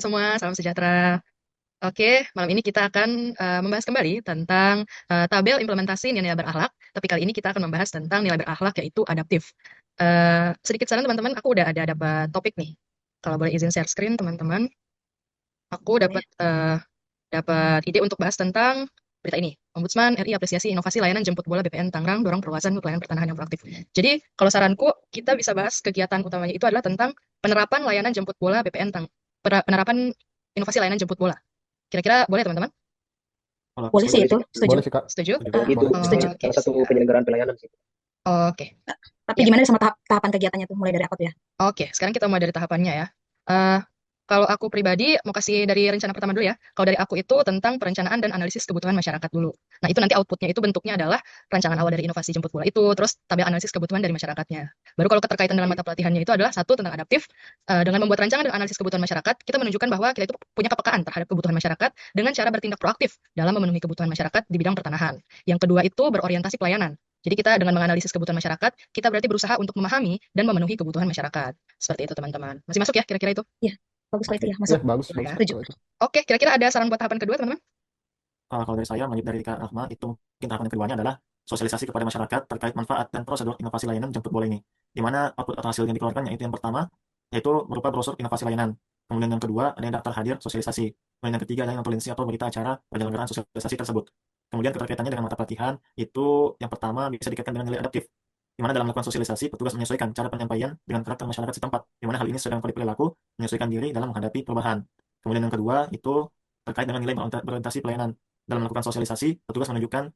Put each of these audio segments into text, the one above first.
semua, salam sejahtera. Oke, malam ini kita akan membahas kembali tentang tabel implementasi nilai berakhlak, tapi kali ini kita akan membahas tentang nilai berakhlak yaitu adaptif. Sedikit saran teman-teman, aku udah ada dapat topik nih. Kalau boleh izin share screen teman-teman, aku dapat dapat ide untuk bahas tentang berita ini. Ombudsman RI apresiasi inovasi layanan jemput bola BPN Tangerang dorong perluasan pelayanan pertanahan yang proaktif. Jadi, kalau saranku, kita bisa bahas kegiatan utamanya itu adalah tentang penerapan layanan jemput bola BPN penerapan inovasi layanan jemput bola. Kira-kira boleh teman-teman? Kalau aku Boleh setuju. sih Boleh itu, sih, Kak. setuju. Boleh sih, Kak. Setuju? Setuju. Ah, Apalagi itu Boleh. setuju. Oke, salah satu siap. penyelenggaraan pelayanan sih. Oke, Tapi ya. gimana sama tahapan kegiatannya tuh, mulai dari apa tuh ya? Oke, sekarang kita mulai dari tahapannya ya. Eh, kalau aku pribadi mau kasih dari rencana pertama dulu ya. Kalau dari aku itu tentang perencanaan dan analisis kebutuhan masyarakat dulu. Nah, itu nanti outputnya itu bentuknya adalah rancangan awal dari inovasi jemput bola itu, terus tabel analisis kebutuhan dari masyarakatnya. Baru kalau keterkaitan dalam mata pelatihannya itu adalah satu tentang adaptif. Dengan membuat rancangan dan analisis kebutuhan masyarakat, kita menunjukkan bahwa kita itu punya kepekaan terhadap kebutuhan masyarakat dengan cara bertindak proaktif dalam memenuhi kebutuhan masyarakat di bidang pertanahan. Yang kedua itu berorientasi pelayanan. Jadi kita dengan menganalisis kebutuhan masyarakat, kita berarti berusaha untuk memahami dan memenuhi kebutuhan masyarakat. Seperti itu teman-teman. Masih masuk ya kira-kira itu? Iya, bagus kalau itu ya, Ya, masuk. bagus, bagus Ya. Kak, Setuju. kalau itu. Oke, kira-kira ada saran buat tahapan kedua teman-teman? Kalau dari saya, lanjut dari Kak Rahma, itu mungkin tahapan yang keduanya adalah sosialisasi kepada masyarakat terkait manfaat dan prosedur inovasi layanan jemput bola ini. Di mana output atau hasil yang dikeluarkan yaitu yang pertama, yaitu berupa brosur inovasi layanan. Kemudian yang kedua, ada yang daftar hadir sosialisasi. Kemudian yang ketiga, ada yang notulensi atau berita acara penyelenggaraan sosialisasi tersebut. Kemudian keterkaitannya dengan mata pelatihan, itu yang pertama bisa dikaitkan dengan nilai adaptif. Di mana dalam melakukan sosialisasi, petugas menyesuaikan cara penyampaian dengan karakter masyarakat setempat, di mana hal ini sesuai dengan kode perilaku, menyesuaikan diri dalam menghadapi perubahan. Kemudian yang kedua, itu terkait dengan nilai berorientasi pelayanan. Dalam melakukan sosialisasi, petugas menunjukkan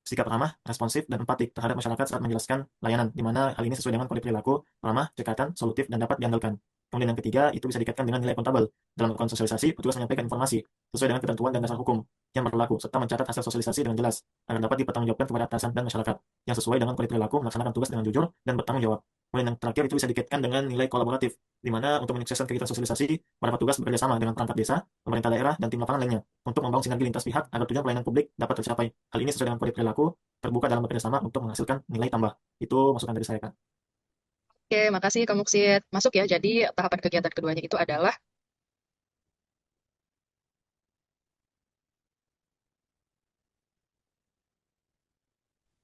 sikap ramah, responsif, dan empatik terhadap masyarakat saat menjelaskan layanan, di mana hal ini sesuai dengan kode perilaku, ramah, cekatan, solutif, dan dapat diandalkan. Kemudian yang ketiga, itu bisa dikaitkan dengan nilai akuntabel. Dalam melakukan sosialisasi, petugas menyampaikan informasi sesuai dengan ketentuan dan dasar hukum yang berlaku, serta mencatat hasil sosialisasi dengan jelas, agar dapat dipertanggungjawabkan kepada atasan dan masyarakat, yang sesuai dengan kode perilaku melaksanakan tugas dengan jujur dan bertanggung jawab. Kemudian yang terakhir itu bisa dikaitkan dengan nilai kolaboratif, di mana untuk menyukseskan kegiatan sosialisasi, para petugas bekerjasama dengan perangkat desa, pemerintah daerah, dan tim lapangan lainnya, untuk membangun sinergi lintas pihak agar tujuan pelayanan publik dapat tercapai. Hal ini sesuai dengan kode perilaku, terbuka dalam bekerja sama untuk menghasilkan nilai tambah. Itu masukan dari saya, Kak. Oke, makasih Kak Muksid. Masuk ya, jadi tahapan kegiatan keduanya itu adalah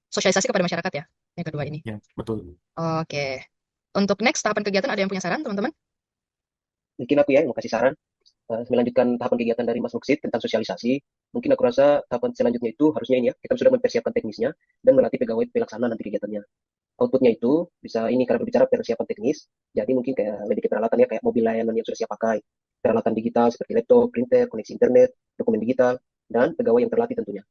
sosialisasi kepada masyarakat ya, yang kedua ini. Ya, betul. Oke. Untuk next tahapan kegiatan ada yang punya saran teman-teman? Mungkin aku ya yang mau kasih saran. Melanjutkan tahapan kegiatan dari Mas Muksid tentang sosialisasi. Mungkin aku rasa tahapan selanjutnya itu harusnya ini ya, kita sudah mempersiapkan teknisnya dan melatih pegawai pelaksana nanti kegiatannya. Outputnya itu bisa ini karena berbicara persiapan teknis, jadi mungkin kayak lebih ke peralatan ya, kayak mobil layanan yang sudah siap pakai, peralatan digital seperti laptop, printer, koneksi internet, dokumen digital, dan pegawai yang terlatih tentunya.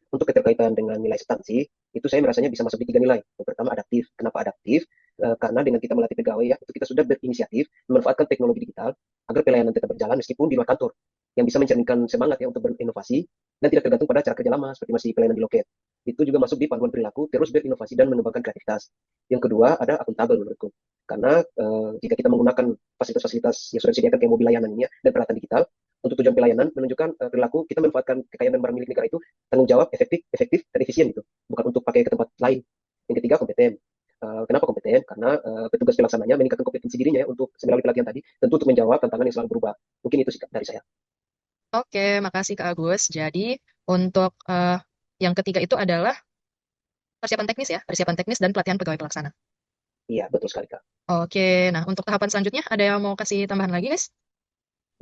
Untuk keterkaitan dengan nilai substansi, itu saya merasanya bisa masuk di tiga nilai. Yang pertama adaptif. Kenapa adaptif? Karena dengan kita melatih pegawai ya, itu kita sudah berinisiatif memanfaatkan teknologi digital agar pelayanan tetap berjalan meskipun di luar kantor, yang bisa mencerminkan semangat ya untuk berinovasi dan tidak tergantung pada cara kerja lama seperti masih pelayanan di loket. Itu juga masuk di panduan perilaku, terus berinovasi dan mengembangkan kreativitas. Yang kedua ada akuntabel menurutku. Karena jika kita menggunakan fasilitas-fasilitas yang sudah disediakan kayak mobil layanan ini ya, dan peralatan digital, untuk tujuan pelayanan menunjukkan perilaku kita memanfaatkan kekayaan dan barang milik negara itu tanggung jawab efektif dan efisien gitu, bukan untuk pakai ke tempat lain. Yang ketiga kompeten. Kenapa kompeten? Karena petugas pelaksananya meningkatkan kompetensi dirinya ya, untuk melalui pelatihan tadi, tentu untuk menjawab tantangan yang selalu berubah. Mungkin itu sih dari saya. Oke, makasih Kak Agus. Jadi untuk yang ketiga itu adalah persiapan teknis ya, persiapan teknis dan pelatihan pegawai pelaksana. Iya, betul sekali Kak. Oke, nah untuk tahapan selanjutnya ada yang mau kasih tambahan lagi guys?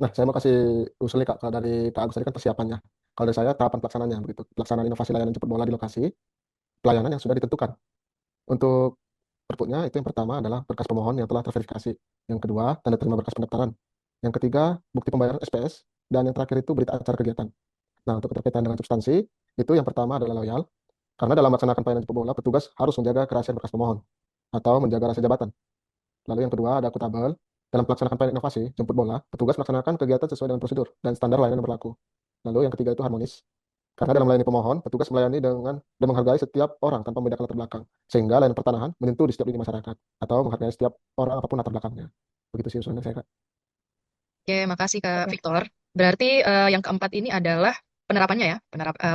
Nah, saya mau kasih usul nih, Kak. Kalau dari Kak Agus tadi kan persiapannya. Kalau dari saya, tahapan pelaksanaannya begitu. Pelaksanaan inovasi layanan jemput bola di lokasi, pelayanan yang sudah ditentukan. Untuk perputnya, itu yang pertama adalah berkas pemohon yang telah terverifikasi. Yang kedua, tanda terima berkas pendaftaran. Yang ketiga, bukti pembayaran SPS. Dan yang terakhir itu berita acara kegiatan. Nah, untuk keterkaitan dengan substansi, itu yang pertama adalah loyal. Karena dalam melaksanakan pelayanan jemput bola, petugas harus menjaga kerahasiaan berkas pemohon atau menjaga rahasia jabatan. Lalu yang kedua ada akuntabel. Dalam pelaksanaan pelayanan inovasi jemput bola, petugas melaksanakan kegiatan sesuai dengan prosedur dan standar layanan yang berlaku. Lalu yang ketiga itu harmonis. Karena dalam melayani pemohon, petugas melayani dengan dan menghargai setiap orang tanpa membedakan latar belakang, sehingga layanan pertanahan menyentuh di setiap lini masyarakat atau menghargai setiap orang apapun latar belakangnya. Begitu sih usulan dari saya, Kak. Oke, makasih Kak Oke. Victor. Berarti yang keempat ini adalah penerapannya ya,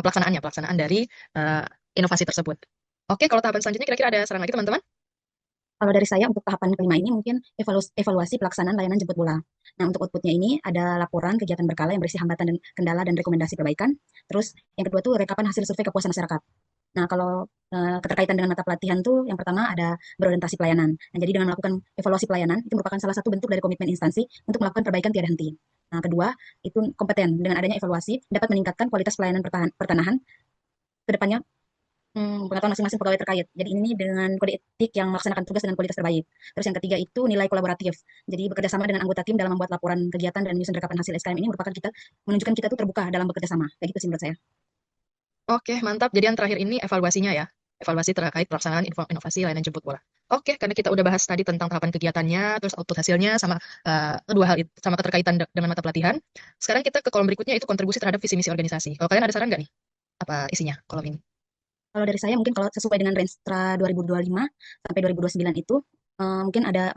pelaksanaannya, pelaksanaan dari eh, inovasi tersebut. Oke, kalau tahapan selanjutnya kira-kira ada saran lagi teman-teman? Kalau dari saya untuk tahapan kelima ini mungkin evaluasi pelaksanaan layanan jemput bola. Nah, untuk outputnya ini ada laporan kegiatan berkala yang berisi hambatan dan kendala dan rekomendasi perbaikan. Terus yang kedua tuh rekapan hasil survei kepuasan masyarakat. Nah, kalau keterkaitan dengan mata pelatihan tuh yang pertama ada berorientasi pelayanan. Nah, jadi dengan melakukan evaluasi pelayanan itu merupakan salah satu bentuk dari komitmen instansi untuk melakukan perbaikan tiada henti. Nah, kedua itu kompeten. Dengan adanya evaluasi dapat meningkatkan kualitas pelayanan pertanahan ke depannya. Pengetahuan masing-masing pegawai terkait. Jadi ini dengan kode etik yang melaksanakan tugas dengan kualitas terbaik. Terus yang ketiga itu nilai kolaboratif. Jadi bekerja sama dengan anggota tim dalam membuat laporan kegiatan dan menyusun rekapan hasil SKM ini merupakan menunjukkan kita tuh terbuka dalam bekerja sama. Kayak gitu sih menurut saya. Oke, mantap. Jadi yang terakhir ini evaluasinya ya. Evaluasi terkait pelaksanaan inovasi layanan jemput bola. Oke, karena kita udah bahas tadi tentang tahapan kegiatannya, terus output hasilnya, sama kedua hal itu, sama keterkaitan dengan mata pelatihan. Sekarang kita ke kolom berikutnya, itu kontribusi terhadap visi misi organisasi. Kalau kalian ada saran nggak nih? Apa isinya kolom ini? Kalau dari saya mungkin kalau sesuai dengan Renstra 2025 sampai 2029 itu mungkin ada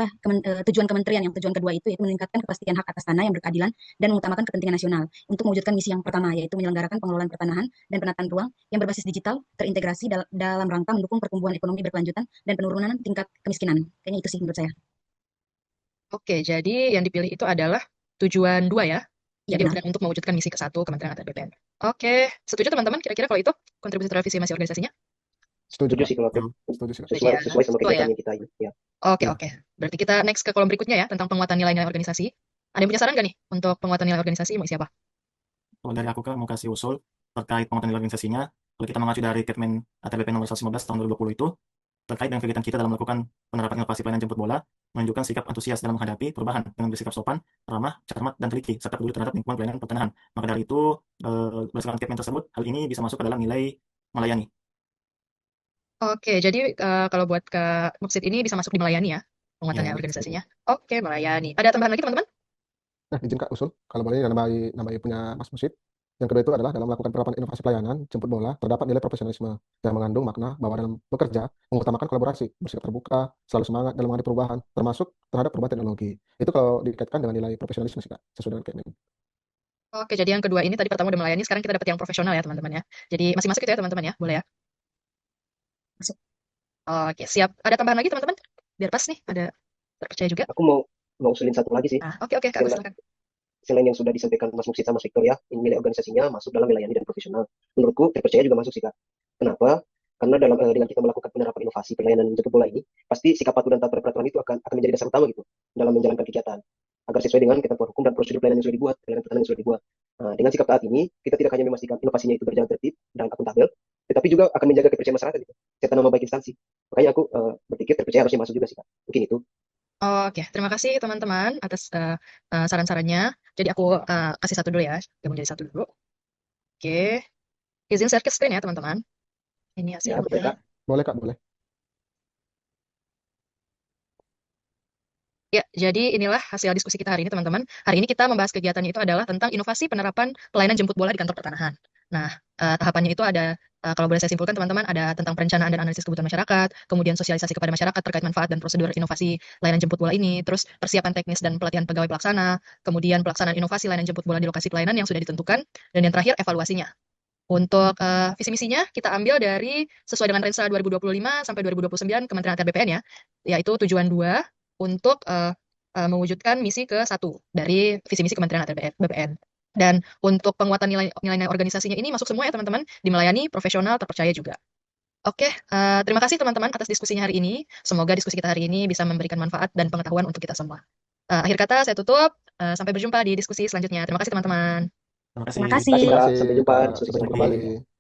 tujuan kementerian yang tujuan kedua itu yaitu meningkatkan kepastian hak atas tanah yang berkeadilan dan mengutamakan kepentingan nasional untuk mewujudkan misi yang pertama yaitu menyelenggarakan pengelolaan pertanahan dan penataan ruang yang berbasis digital terintegrasi dalam rangka mendukung pertumbuhan ekonomi berkelanjutan dan penurunan tingkat kemiskinan. Kayaknya itu sih menurut saya. Oke, jadi yang dipilih itu adalah tujuan 2 ya. Iya Jadi benar. untuk mewujudkan misi ke-1 Kementerian ATR BPN. Oke, setuju teman-teman? Kira-kira kalau itu kontribusi terhadap visi misi organisasinya? Setuju, Setuju Kak. sih kalau aku. Setuju sih, Kak. Setuju Sesuai, ya. sesuai sama Betul ya. kegiatannya kita ini. Ya. Oke, Iya. oke. Berarti kita next ke kolom berikutnya ya, tentang penguatan nilai-nilai organisasi. Ada yang punya saran nggak nih untuk penguatan nilai organisasi? Mau isi apa? Kalau dari aku, Kak, mau kasih usul terkait penguatan nilai organisasinya. Kalau kita mengacu dari Kepmen ATBP nomor 115 tahun 2020 itu, terkait dengan kegiatan kita dalam melakukan penerapan inovasi pelayanan jemput bola, menunjukkan sikap antusias dalam menghadapi perubahan dengan bersikap sopan, ramah, cermat, dan teliti, serta peduli terhadap lingkungan pelayanan pertanahan. Maka dari itu, berdasarkan Kepmen tersebut, hal ini bisa masuk ke dalam nilai melayani. Oke, jadi kalau buat Kak Muksid ini bisa masuk di melayani ya, penguatan Ya, nilai organisasinya. Oke, melayani. Ada tambahan lagi teman-teman? Nah, izin Kak usul, kalau boleh nambahi punya Mas Musid. Yang kedua itu adalah dalam melakukan penerapan inovasi pelayanan jemput bola, terdapat nilai profesionalisme yang mengandung makna bahwa dalam bekerja mengutamakan kolaborasi, bersikap terbuka, selalu semangat dalam menghadapi perubahan, termasuk terhadap perubahan teknologi. Itu kalau dikaitkan dengan nilai profesionalisme sih Kak, sesuai dengan Kepmen. Oke, jadi yang kedua ini tadi pertama udah melayani, sekarang kita dapat yang profesional ya teman-teman ya. Jadi masih masuk itu ya teman-teman ya, boleh ya? Masuk. Oke, siap. Ada tambahan lagi teman-teman? Biar pas nih, ada terpercaya juga. Aku mau usulin satu lagi sih. Nah, oke Kak, Selain, silakan. selain yang sudah disampaikan Mas Muksid sama Mas Victor ya, ini nilai organisasinya masuk dalam melayani dan profesional. Menurutku terpercaya juga masuk sih Kak. Kenapa? Karena dengan kita melakukan penerapan inovasi pelayanan jemput bola ini, pasti sikap patuh dan taat pada peraturan itu akan menjadi dasar utama gitu dalam menjalankan kegiatan agar sesuai dengan ketentuan hukum dan prosedur pelayanan yang sudah dibuat, pelayanan pertanahan yang sudah dibuat. Nah, dengan sikap taat ini, kita tidak hanya memastikan inovasinya itu berjalan tertib dan akuntabel, tetapi juga akan menjaga kepercayaan masyarakat gitu, serta nama baik instansi. Makanya aku berpikir terpercaya harusnya masuk juga sih Kak. Mungkin itu. Oke, terima kasih teman-teman atas saran-sarannya. Jadi aku kasih satu dulu ya, gabung jadi satu dulu. Oke, izin share ke screen ya teman-teman. Ini Ya, betul hasilnya. Kak. Boleh Kak, boleh. Ya, jadi inilah hasil diskusi kita hari ini, teman-teman. Hari ini kita membahas kegiatannya itu adalah tentang inovasi penerapan pelayanan jemput bola di kantor pertanahan. Nah, tahapannya itu ada, kalau boleh saya simpulkan, teman-teman, ada tentang perencanaan dan analisis kebutuhan masyarakat, kemudian sosialisasi kepada masyarakat terkait manfaat dan prosedur inovasi layanan jemput bola ini, terus persiapan teknis dan pelatihan pegawai pelaksana, kemudian pelaksanaan inovasi layanan jemput bola di lokasi pelayanan yang sudah ditentukan, dan yang terakhir evaluasinya. Untuk visi misinya kita ambil dari sesuai dengan Renstra 2025 sampai 2029 Kementerian ATR BPN ya, yaitu tujuan 2 untuk mewujudkan misi ke-1 dari visi misi Kementerian ATR BPN. Dan untuk penguatan nilai organisasinya ini masuk semua ya teman-teman, di melayani, profesional, terpercaya juga. Oke, terima kasih teman-teman atas diskusinya hari ini. Semoga diskusi kita hari ini bisa memberikan manfaat dan pengetahuan untuk kita semua. Akhir kata saya tutup, sampai berjumpa di diskusi selanjutnya. Terima kasih teman-teman. Terima Terima kasih. kasih. Terima kasih Kak. Kasih Sampai jumpa. Kak, Diskusi sampai jumpa selanjutnya. kembali.